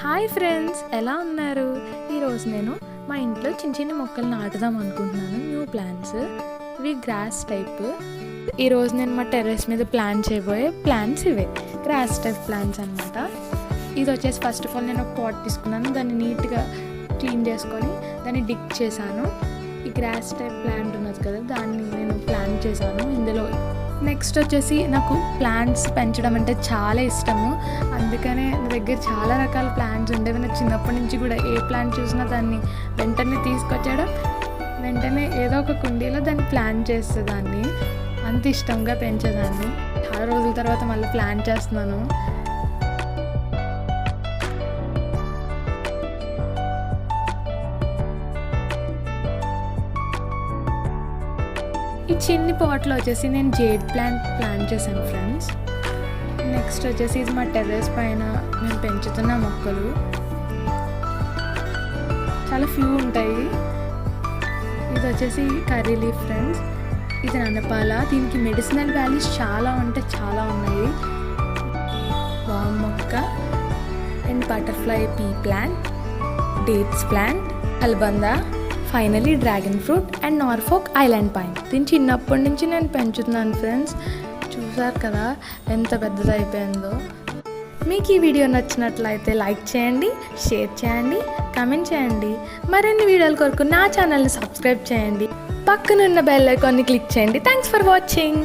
Hi friends, ఎలా ఉన్నారు? ఈరోజు నేను మా ఇంట్లో చిన్న చిన్న మొక్కలు నాటుదాం అనుకుంటున్నాను. న్యూ ప్లాంట్స్, ఇవి గ్రాస్ టైప్. ఈరోజు నేను మా టెర్రస్ మీద ప్లాంట్ చేయబోయే ప్లాంట్స్ ఇవే గ్రాస్ టైప్ ప్లాంట్స్ అనమాట. ఇది వచ్చేసి ఫస్ట్ ఆఫ్ ఆల్ నేను ఒక పాట్ తీసుకున్నాను, దాన్ని నీట్గా క్లీన్ చేసుకొని దాన్ని డిగ్ చేశాను. ఈ గ్రాస్ టైప్ ప్లాంట్ ఉన్నది కదా, దాన్ని నేను ప్లాంట్ చేశాను ఇందులో. నెక్స్ట్ వచ్చేసి నాకు ప్లాంట్స్ పెంచడం అంటే చాలా ఇష్టము, అందుకనే నా దగ్గర చాలా రకాల ప్లాంట్స్ ఉండేవి. నాకు చిన్నప్పటి నుంచి కూడా ఏ ప్లాంట్ చూసినా దాన్ని వెంటనే తీసుకొచ్చడం, వెంటనే ఏదో ఒక కుండీలో దాన్ని ప్లాంట్ చేసేదాన్ని. అంత ఇష్టంగా పెంచేదాన్ని. చాలా రోజుల తర్వాత మళ్ళీ ప్లాంట్ చేస్తున్నాను. ఈ చిన్ని పాట్లో వచ్చేసి నేను జేడ్ ప్లాంట్ చేశాను ఫ్రెండ్స్. నెక్స్ట్ వచ్చేసి ఇది మా టెర్రస్ పైన నేను పెంచుతున్న మొక్కలు. చాలా ఫ్యూ ఉంటాయి. ఇది వచ్చేసి కర్రీ లీఫ్ ఫ్రెండ్స్. ఇది నన్నపాల. దీనికి మెడిసినల్ వాల్యూస్ చాలా ఉన్నాయి. వామ్ మొక్క and butterfly pea plant, dates plant, అల్బందా, finally dragon fruit and Norfolk Island pine. దీన్ని చిన్నప్పటి నుంచి నేను పెంచుతున్నాను ఫ్రెండ్స్. చూసారు కదా ఎంత పెద్దది అయిపోయిందో. మీకు ఈ వీడియో నచ్చినట్లయితే లైక్ చేయండి, షేర్ చేయండి, కామెంట్ చేయండి. మరిన్ని వీడియోల కొరకు నా ఛానల్ని సబ్స్క్రైబ్ చేయండి. పక్కనున్న బెల్ ఐకాన్ని క్లిక్ చేయండి. Thanks for watching.